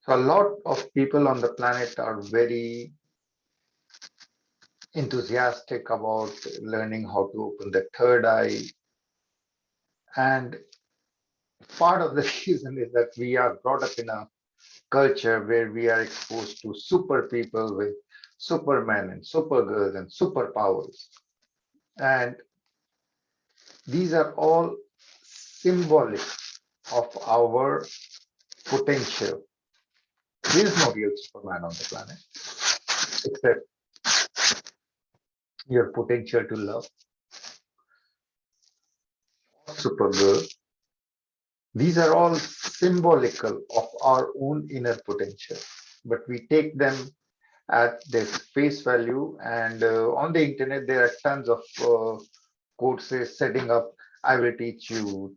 So a lot of people on the planet are very enthusiastic about learning how to open the third eye. And part of the reason is that we are brought up in a culture where we are exposed to super people with supermen and supergirls and superpowers. And these are all symbolic of our potential. There is no real Superman on the planet, except your potential to love, Supergirl. These are all symbolical of our own inner potential, but we take them at their face value. And on the internet, there are tons of courses setting up. I will teach you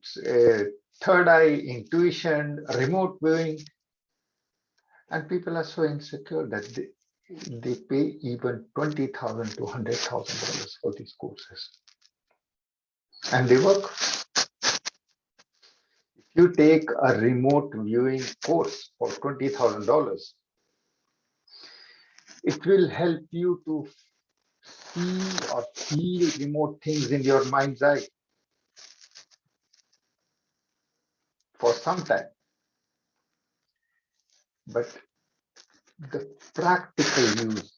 third eye, intuition, remote viewing, and people are so insecure that they pay even $20,000 to $100,000 for these courses, and they work. If you take a remote viewing course for $20,000, it will help you to see or feel remote things in your mind's eye for some time. But the practical use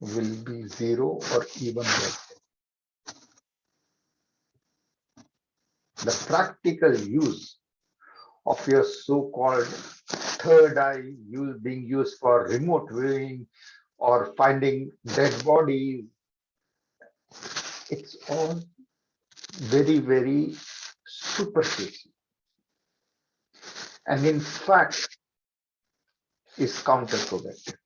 will be zero or even less. The practical use of your so-called third eye being used for remote viewing or finding dead bodies, it's all very, very superficial. And in fact, is counterproductive.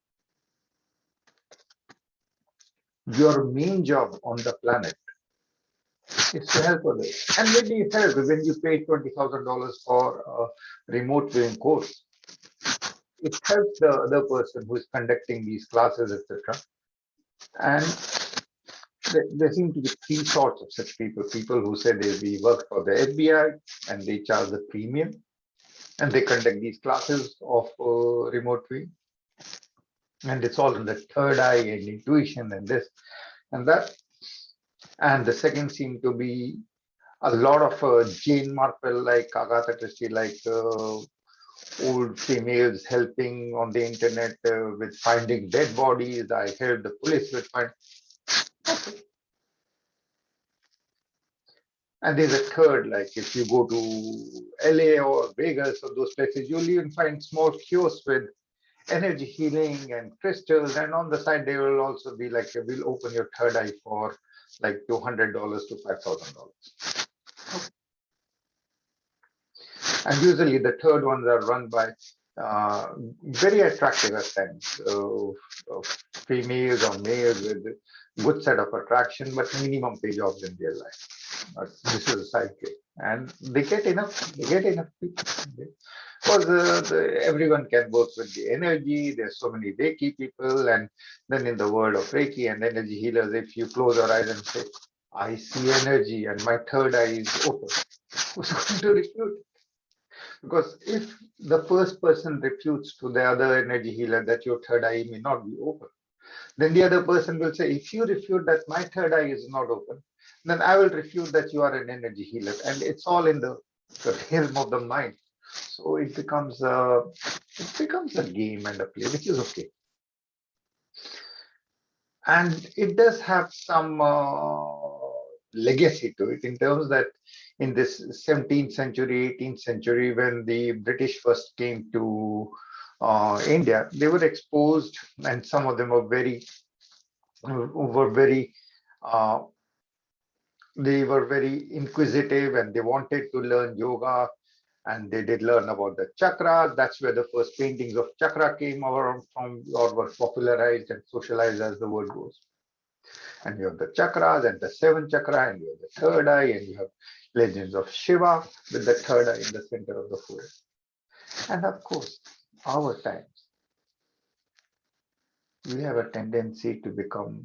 Your main job on the planet is to help others. And maybe it helps when you pay $20,000 for a remote viewing course. It helps the other person who is conducting these classes, etc. And there seem to be three sorts of such people. People who say they work for the FBI and they charge the premium and they conduct these classes of remote viewing. And it's all in the third eye and intuition and this and that. And the second seem to be a lot of Jane Marple, like Agatha Christie, like old females helping on the internet with finding dead bodies. I heard the police will find. Okay. And there's a third, like if you go to LA or Vegas or those places, you'll even find small kiosks with energy healing and crystals. And on the side, they will also be like, we'll open your third eye for like $200 to $5,000. Okay. And usually the third ones are run by very attractive at times, females or males with a good set of attraction, but minimum pay jobs in their life. This is a side gig. And they get enough people. Because everyone can work with the energy. There's so many Reiki people. And then in the world of Reiki and energy healers, if you close your eyes and say, I see energy and my third eye is open, who's going to refute? Because if the first person refutes to the other energy healer that your third eye may not be open, then the other person will say, if you refute that my third eye is not open, then I will refute that you are an energy healer. And it's all in the realm of the mind. So it becomes a game and a play, which is okay. And it does have some legacy to it in terms that in this 17th century, 18th century, when the British first came to India, they were exposed, and some of them were very inquisitive, and they wanted to learn yoga, and they did learn about the chakras. That's where the first paintings of chakra came around from, or were popularized and socialized, as the word goes. And you have the chakras and the seventh chakra, and you have the third eye, and you have legends of Shiva with the third eye in the center of the forehead. And of course, our times, we have a tendency to become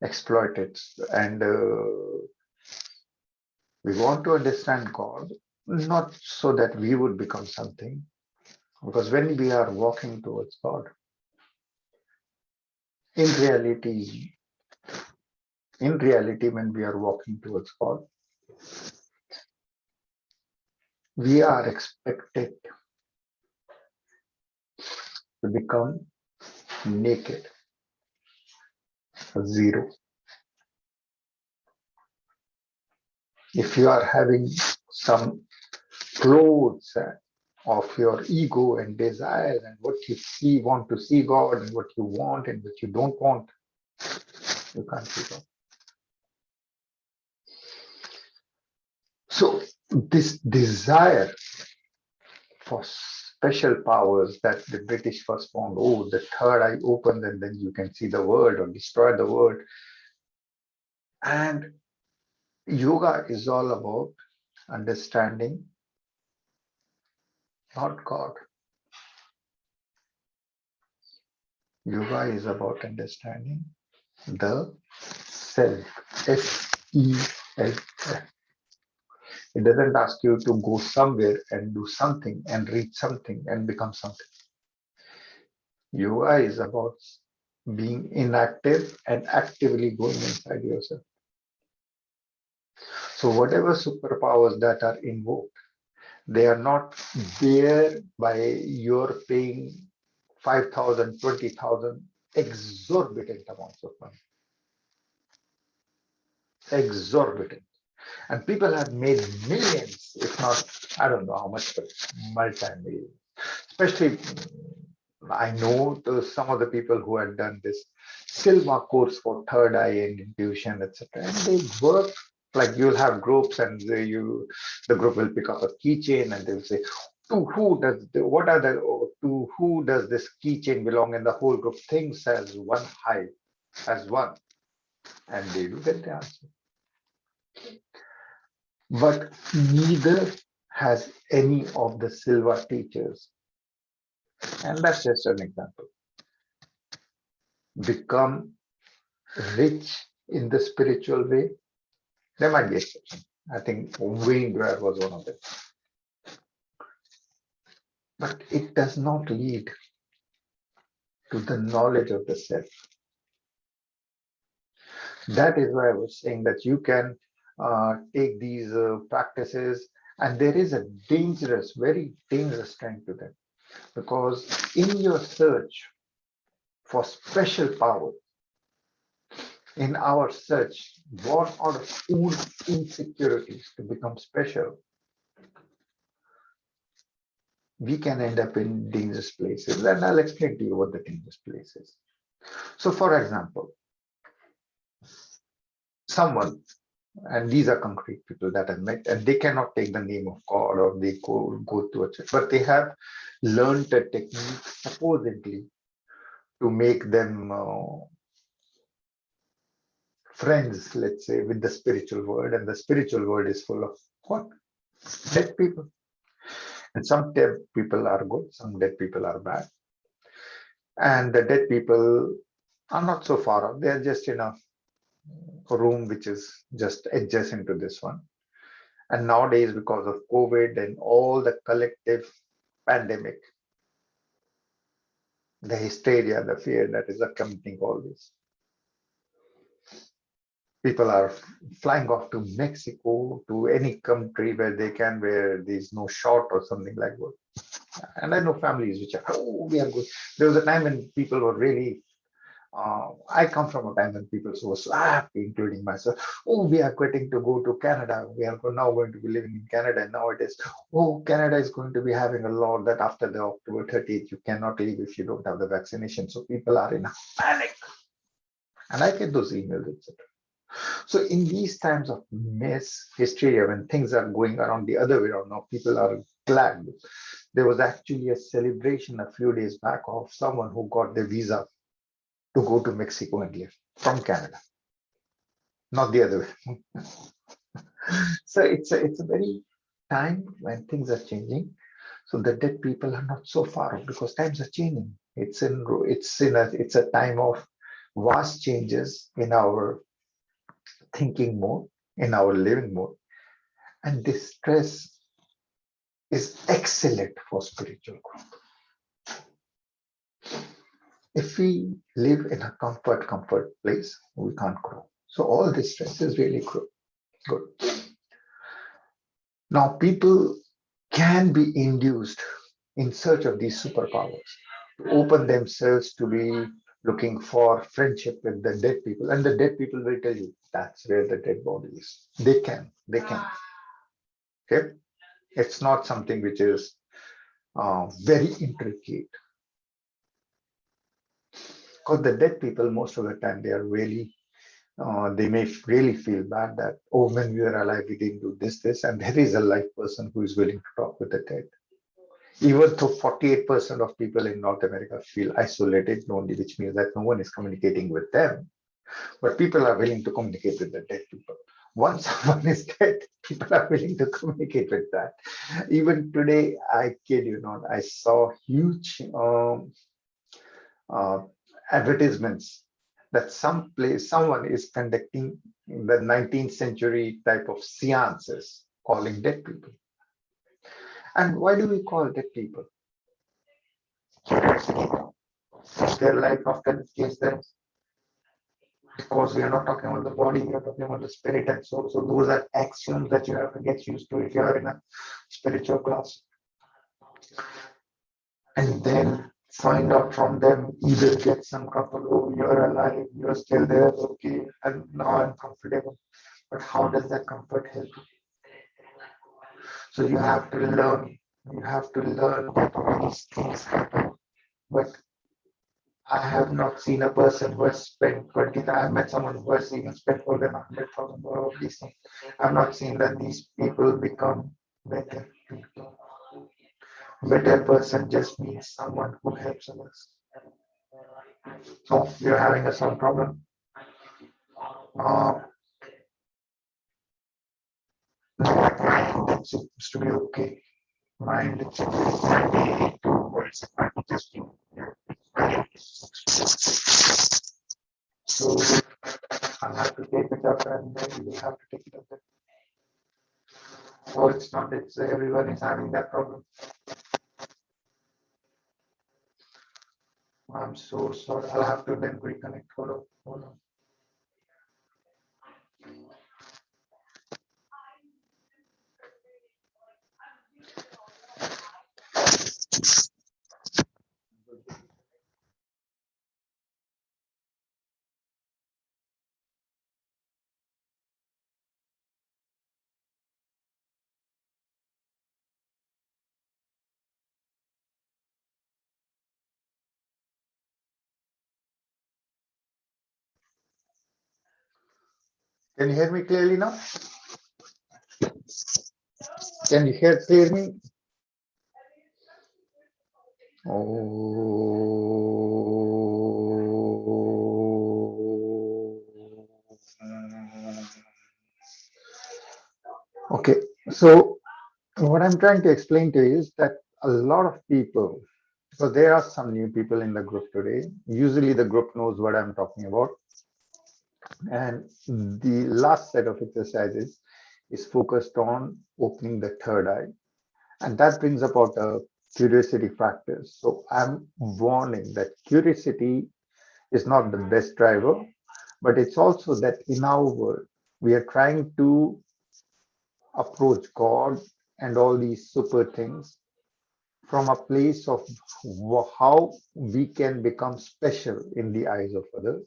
exploited, and we want to understand God, not so that we would become something, Because when we are walking towards God, in reality, when we are walking towards God, we are expected to become naked, zero. If you are having some clothes of your ego and desire and what you want to see God and what you want and what you don't want, you can't see God. So this desire for special powers that the British first found, oh, the third eye opens and then you can see the world or destroy the world. And yoga is all about understanding not God. Yoga is about understanding the self, S-E-L-F. It doesn't ask you to go somewhere and do something and reach something and become something. Yoga is about being inactive and actively going inside yourself. So whatever superpowers that are invoked, they are not there by your paying 5,000, 20,000 exorbitant amounts of money. Exorbitant. And people have made millions, if not, I don't know how much, but multi-millions. Especially, I know some of the people who had done this Silva course for third eye and intuition, etc. And they work like you'll have groups, and the group will pick up a keychain, and they'll say, to who does to who does this keychain belong? And the whole group thinks as one hive, as one, and they do get the answer. But neither has any of the Silva teachers, and that's just an example, become rich in the spiritual way. There might be exceptions. I think Wayne Dyer was one of them. But it does not lead to the knowledge of the self. That is why I was saying that you can take these practices, and there is a dangerous, very dangerous strength to them. Because in your search for special power, in our search, born out of own insecurities to become special, we can end up in dangerous places. And I'll explain to you what the dangerous place is. So, for example, someone, and these are concrete people that I met, and they cannot take the name of God or they go to a church, but they have learned a technique supposedly to make them friends, let's say, with the spiritual world, and the spiritual world is full of what? Dead people. And some dead people are good, some dead people are bad. And the dead people are not so far off. They're just in a room which is just adjacent to this one. And nowadays, because of COVID and all the collective pandemic, the hysteria, the fear that is accompanying all this, people are flying off to Mexico, to any country where they can, where there's no shot or something like that. And I know families which are, oh, we are good. There was a time when people were really, I come from a time when people were so happy, including myself. Oh, we are getting to go to Canada. We are now going to be living in Canada. And now it is, oh, Canada is going to be having a law that after the October 30th, you cannot leave if you don't have the vaccination. So people are in a panic. And I get those emails, etc. So in these times of mass hysteria, when things are going around the other way around, now people are glad. There was actually a celebration a few days back of someone who got the visa to go to Mexico and live from Canada, not the other way. So it's a very time when things are changing. So the dead people are not so far off because times are changing. It's a time of vast changes in our thinking mode, in our living mode, and this stress is excellent for spiritual growth. If we live in a comfort place, we can't grow. So all this stress is really good. Now people can be induced in search of these superpowers to open themselves to be looking for friendship with the dead people, and the dead people will tell you that's where the dead body is. They can. Okay, it's not something which is very intricate, because the dead people most of the time they are really they may really feel bad that, oh, when we were alive we didn't do this, and there is a live person who is willing to talk with the dead. Even though 48% of people in North America feel isolated, lonely, which means that no one is communicating with them, but people are willing to communicate with the dead people. Once someone is dead, people are willing to communicate with that. Even today, I kid you not, I saw huge uh, advertisements that someone is conducting the 19th century type of seances, calling dead people. And why do we call dead people? Their life after case them, because we are not talking about the body, we are talking about the spirit and soul. So those are axioms that you have to get used to if you are in a spiritual class. And then find out from them, either get some comfort, oh, you're alive, you're still there, okay, and now I'm comfortable. But how does that comfort help you? So you have to learn. You have to learn that all these things happen. But I have not seen a person who has spent 20,000. I've met someone who has even spent more than 100,000 on these things. I've not seen that these people become better people. Better person just means someone who helps others. So you're having a sound problem. It seems to be okay. Mind, it's okay. Words might be just so I'll have to take it up and then you have to take it up. Oh, it's not, it's everyone is having that problem. I'm so sorry. I'll have to then reconnect. Hold on. Can you hear me clearly now? Can you hear clearly? Okay, so what I'm trying to explain to you is that a lot of people, because there are some new people in the group today, usually the group knows what I'm talking about. And the last set of exercises is focused on opening the third eye. And that brings about a curiosity factor. So I'm warning that curiosity is not the best driver, but it's also that in our world, we are trying to approach God and all these super things from a place of how we can become special in the eyes of others.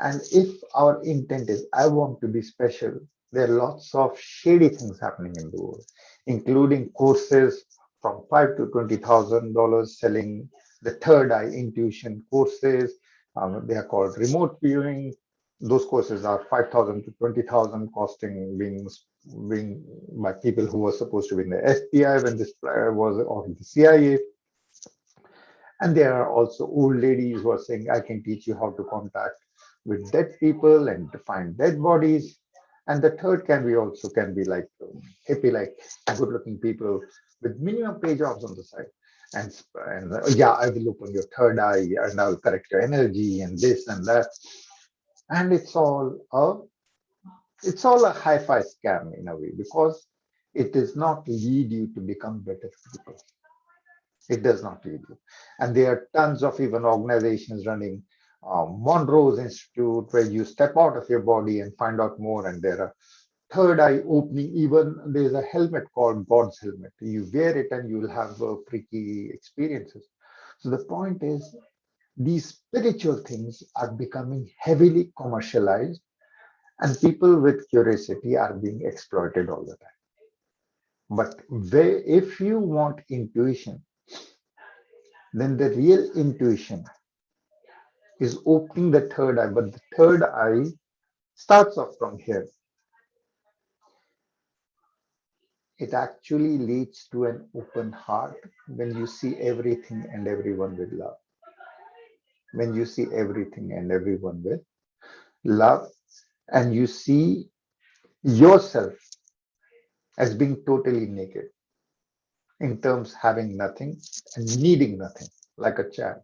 And if our intent is, I want to be special, there are lots of shady things happening in the world, including courses from $5,000 to $20,000 selling the third eye intuition courses. They are called remote viewing. Those courses are 5,000 to 20,000 costing, being by people who were supposed to be in the FBI when this was, or the CIA. And there are also old ladies who are saying, I can teach you how to contact with dead people and to find dead bodies. And the third can be like hippie, like good looking people with minimum pay jobs on the side. And yeah, I will open your third eye and I'll correct your energy and this and that. And it's all a hi-fi scam in a way, because it does not lead you to become better people. It does not lead you. And there are tons of even organizations running Monroe's Institute where you step out of your body and find out more. And there are third eye opening. Even there's a helmet called God's helmet. You wear it and you'll have freaky experiences. So the point is, these spiritual things are becoming heavily commercialized, and people with curiosity are being exploited all the time. But if you want intuition, then the real intuition is opening the third eye. But the third eye starts off from here. It actually leads to an open heart when you see everything and everyone with love. When you see everything and everyone with love, and you see yourself as being totally naked, in terms having nothing and needing nothing, like a child.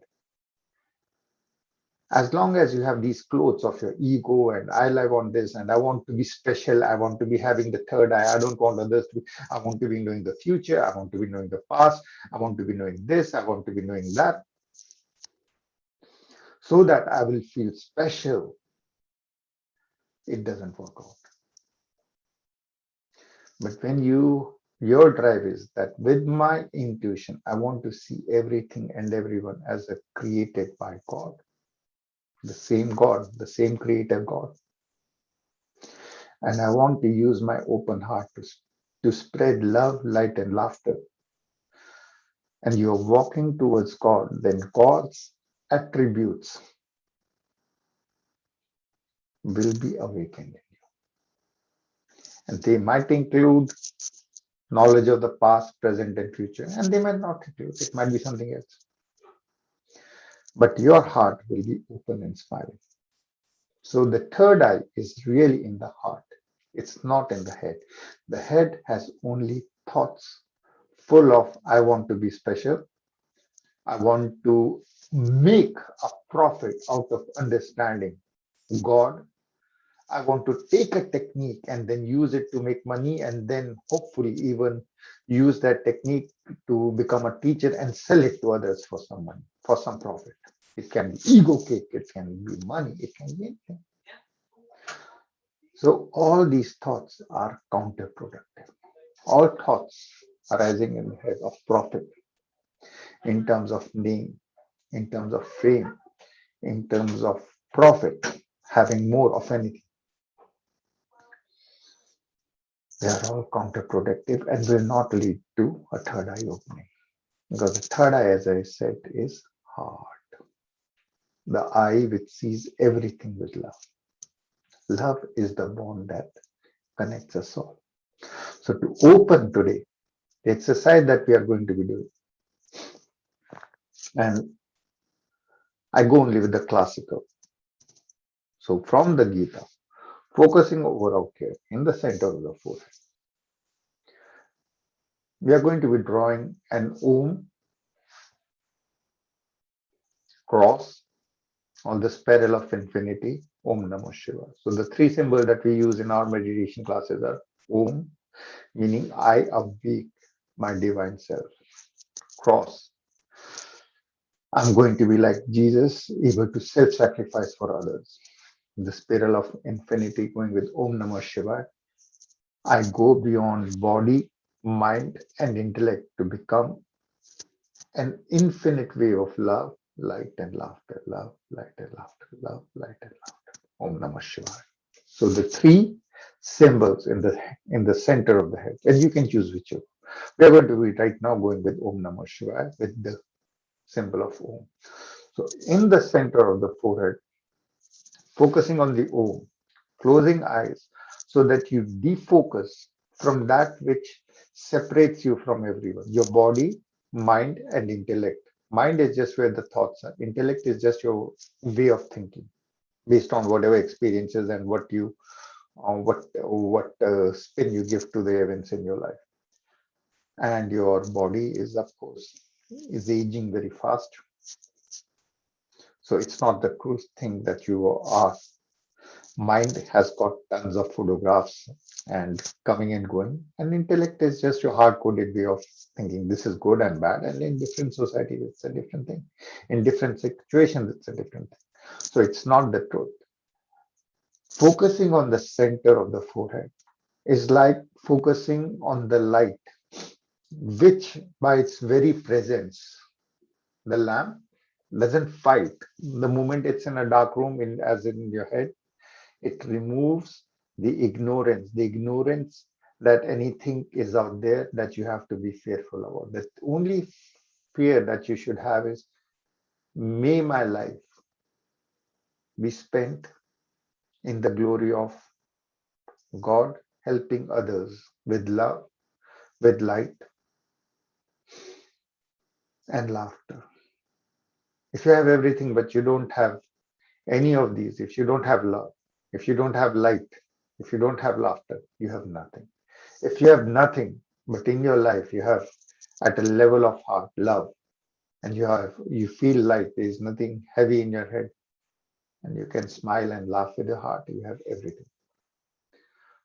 As long as you have these clothes of your ego and I live on this and I want to be special, I want to be having the third eye, I don't want others to be, I want to be knowing the future, I want to be knowing the past, I want to be knowing this, I want to be knowing that, so that I will feel special. It doesn't work out. But when your drive is that with my intuition, I want to see everything and everyone as a created by God, the same creator God. And I want to use my open heart to spread love, light, and laughter. And you're walking towards God, then God's attributes will be awakened in you. And they might include knowledge of the past, present, and future, and they might not include, it might be something else. But your heart will be open and smiling. So the third eye is really in the heart. It's not in the head. The head has only thoughts full of, I want to be special. I want to make a profit out of understanding God. I want to take a technique and then use it to make money, and then hopefully even use that technique to become a teacher and sell it to others for some money, for some profit. It can be ego cake, it can be money, it can be anything. So all these thoughts are counterproductive. All thoughts arising in the head of profit, in terms of name, in terms of fame, in terms of profit, having more of anything, they are all counterproductive and will not lead to a third eye opening. Because the third eye, as I said, is heart. The eye which sees everything with love. Love is the bond that connects us all. So to open today, the exercise that we are going to be doing, and I go only with the classical. So from the Gita, focusing over out here in the center of the forehead, we are going to be drawing an Om cross on the spiral of infinity, Om Namah Shiva. So the three symbols that we use in our meditation classes are Om, meaning I awake my divine self. Cross, I'm going to be like Jesus, able to self-sacrifice for others. The spiral of infinity, going with Om Namah Shiva, I go beyond body, mind, and intellect to become an infinite wave of love, light, and laughter. Love, light, and laughter. Love, light, and laughter. Om Namah Shivaya. So the three symbols in the center of the head, and you can choose whichever. We are going to be right now going with Om Namah Shivaya with the symbol of Om. So in the center of the forehead, focusing on the Om, closing eyes so that you defocus from that which separates you from everyone, your body, mind, and intellect. Mind is just where the thoughts are. Intellect is just your way of thinking based on whatever experiences and what spin you give to the events in your life. And your body is, of course, is aging very fast. So it's not the true thing that you are. Mind has got tons of photographs and coming and going. And intellect is just your hard-coded way of thinking this is good and bad. And in different societies, it's a different thing. In different situations, it's a different thing. So it's not the truth. Focusing on the center of the forehead is like focusing on the light, which by its very presence, the lamp doesn't fight. The moment it's in a dark room, as in your head, it removes the ignorance that anything is out there that you have to be fearful about. The only fear that you should have is, may my life be spent in the glory of God, helping others with love, with light and laughter. If you have everything but you don't have any of these, if you don't have love, if you don't have light, if you don't have laughter, you have nothing. If you have nothing, but in your life you have at a level of heart, love, and you feel light, there is nothing heavy in your head, and you can smile and laugh with your heart, you have everything.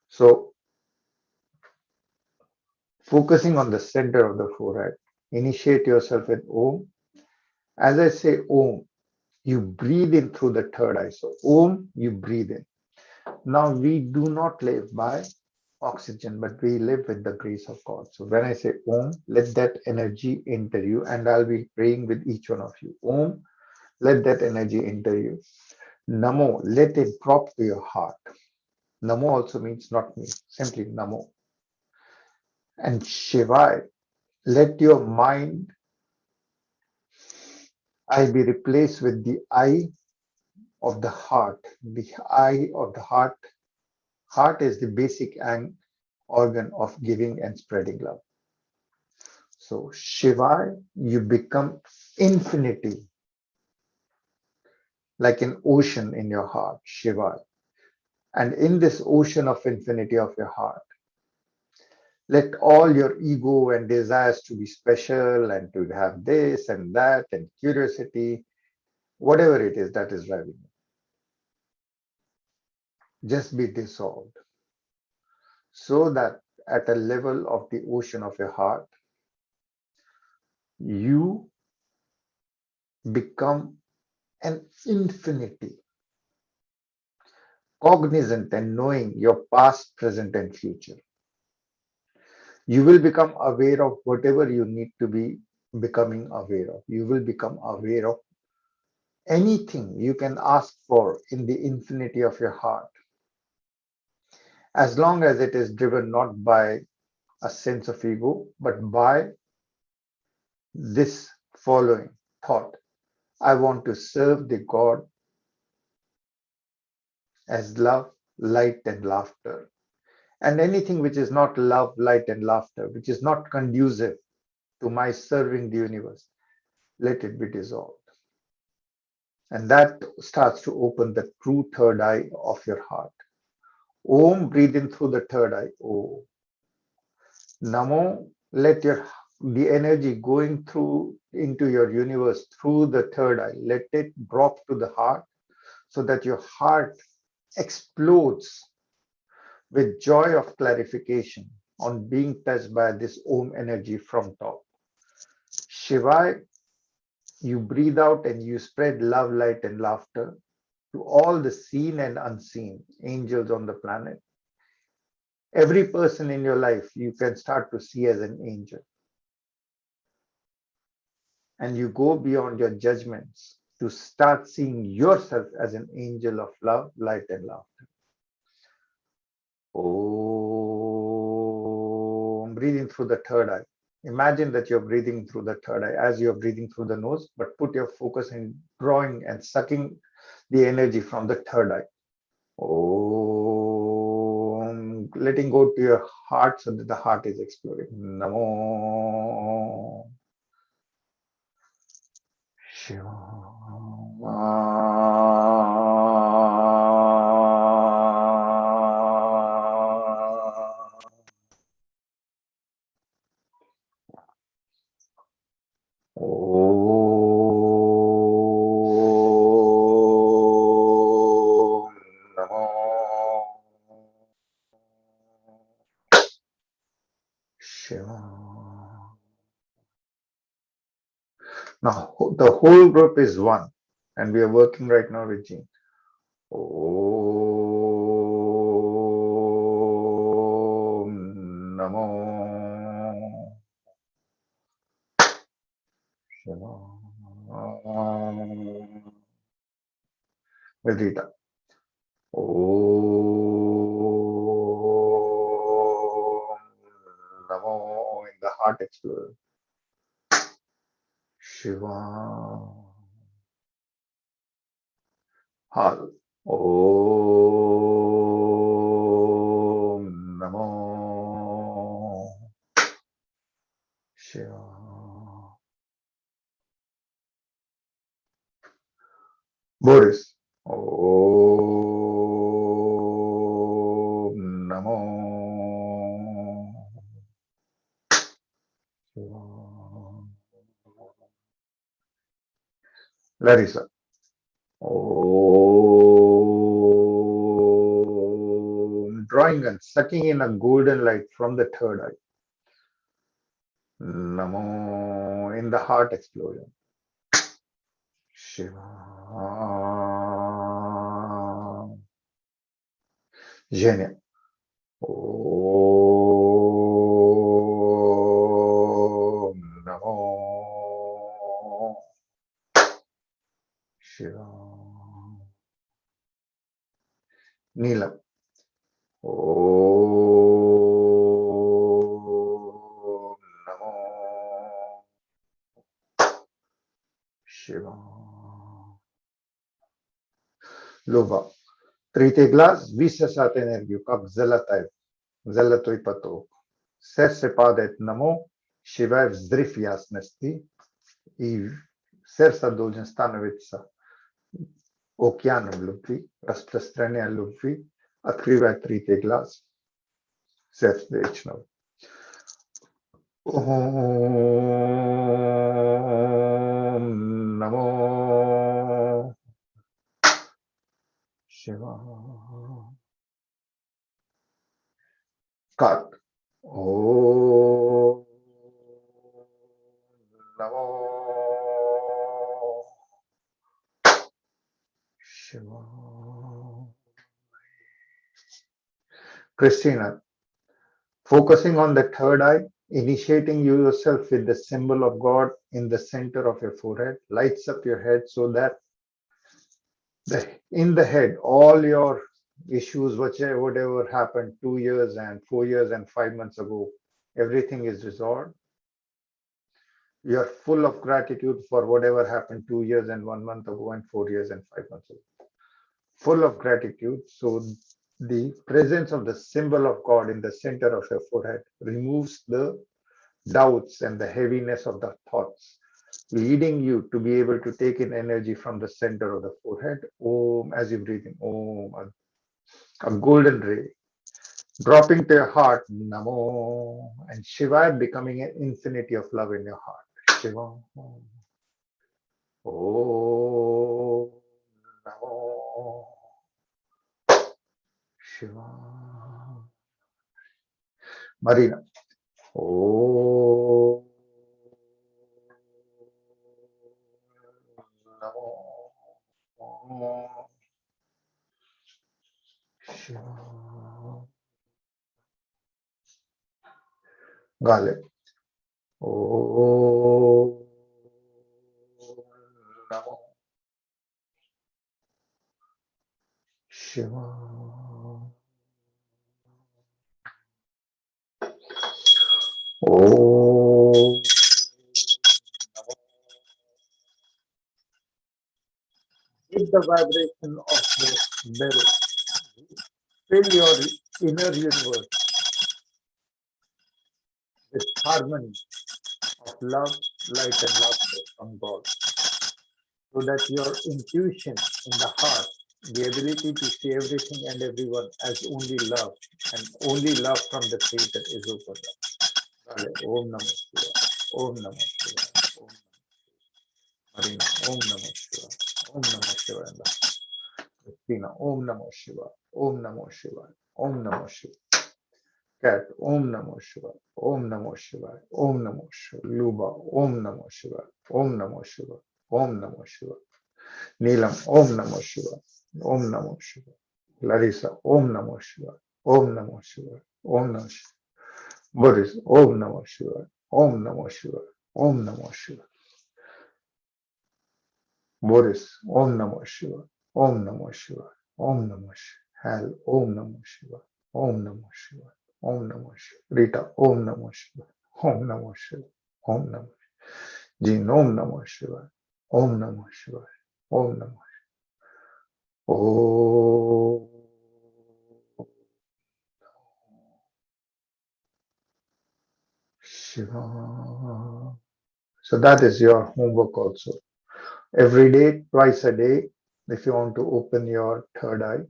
So focusing on the center of the forehead, initiate yourself with Om. As I say Om, you breathe in through the third eye. So Om, you breathe in. Now we do not live by oxygen, but we live with the grace of God. So when I say Om, let that energy enter you, and I'll be praying with each one of you. Om, let that energy enter you. Namo, let it drop to your heart. Namo also means not me, simply Namo. And Shivai, let your mind I be replaced with the eye of the heart. The eye of the heart. Heart is the basic organ of giving and spreading love. So Shivai, you become infinity, like an ocean in your heart, Shivai. And in this ocean of infinity of your heart, let all your ego and desires to be special and to have this and that and curiosity, whatever it is that is driving you, just be dissolved. So that at a level of the ocean of your heart, you become an infinity, cognizant and knowing your past, present, and future. You will become aware of whatever you need to be becoming aware of. You will become aware of anything you can ask for in the infinity of your heart, as long as it is driven not by a sense of ego, but by this following thought. I want to serve the God as love, light, and laughter. And anything which is not love, light, and laughter, which is not conducive to my serving the universe, let it be dissolved. And that starts to open the true third eye of your heart. Om, breathe in through the third eye. Om. Namo, let the energy going through into your universe through the third eye, let it drop to the heart so that your heart explodes with joy of clarification on being touched by this Om energy from top. Shivai, you breathe out and you spread love, light, and laughter to all the seen and unseen angels on the planet. Every person in your life you can start to see as an angel. And you go beyond your judgments to start seeing yourself as an angel of love, light, and laughter. Oh, breathing through the third eye. Imagine that you're breathing through the third eye as you're breathing through the nose, but put your focus in drawing and sucking the energy from the third eye. Oh, letting go to your heart so that the heart is exploding. Namo Shiva. Om Namo Shiva. Now, the whole group is one, and we are working right now with Jean. Om Namo Shiva. Vedita. Om Namo in the heart explorer. Shiva. Hal. Om Namo Shiva. Boris. Om Namo Shiva. Larissa. Om. Drawing and sucking in a golden light from the third eye. Namo in the heart explosion. Shiva. Genia. Om Namo Shiva. Neelam. Om Namo Shiva. Loba. Trite glas, visasat energiu, kap zelatai, zelatoi pato. Serse padet namo, Shiva vzdrif jasnosti i сердца должен становиться океаном любви, распространяя любви, открывая трите глаз сердца вечного. Om Namo Shiva. Kat. Om Namo Shiva. Christina, focusing on the third eye, initiating yourself with the symbol of God in the center of your forehead, lights up your head so that in the head, all your issues, whatever happened 2 years and 4 years and 5 months ago, everything is resolved. You are full of gratitude for whatever happened 2 years and 1 month ago and 4 years and 5 months ago. Full of gratitude. So the presence of the symbol of God in the center of your forehead removes the doubts and the heaviness of the thoughts, leading you to be able to take in energy from the center of the forehead. Om, as you breathe in, Om, a golden ray, dropping to your heart, Namo, and Shiva becoming an infinity of love in your heart. Shiva. Om, Namo, Shiva. Marina. Om, Namo, Shiva. Gale. Om Namo Shiva. Om with the vibration of the bell, fill your inner universe with harmony of love, light, and laughter from God, so that your intuition in the heart, the ability to see everything and everyone as only love, and only love from the Creator is open. Om Namah Shivaya. Om Namah Shivaya. Om Marina. Om Namah Shivaya. Om Namah Shivaya. Christina. Om Namah Shivaya. Om Namah Shivaya. Om Namah Shivaya. Cat, Om Namo Shivaya, Om Namo Shivaya, Om Namo Shivaya, Luba, Om Namo Shivaya, Om Namo Shivaya, Om Namo Shivaya, Neelam, Om Namo Shivaya, Om Namo Shivaya, Larissa, Om Namo Shivaya, Om Namo Shivaya, Om Namo Shivaya, Boris, Om Namo Shivaya, Om Namo Shivaya, Om Namo Shivaya, Boris, Om Namo Shivaya, Om Namo Shivaya, Om Namo Shivaya, Hal, Om Namo Shivaya, Om Namo Shivaya, Om Namo Shivaya, Rita, Om Namo Shivaya, Om Namo Shivaya, Om Namo Jean, Om Namo Shivaya, Om Namo Shivaya, Om Namo Om Shiva. So that is your homework also. Every day, twice a day, if you want to open your third eye.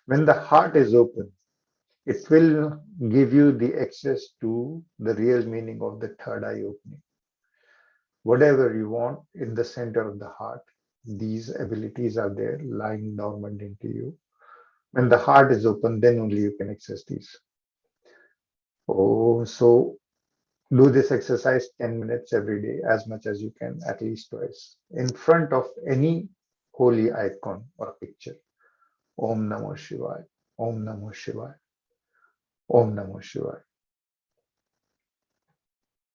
When the heart is open, it will give you the access to the real meaning of the third eye opening. Whatever you want in the center of the heart, these abilities are there lying dormant into you. When the heart is open, then only you can access these. Oh, so do this exercise 10 minutes every day, as much as you can, at least twice, in front of any holy icon or picture. Om Namo Shivaya, Om Namo Shivaya, Om Namo Shivaya.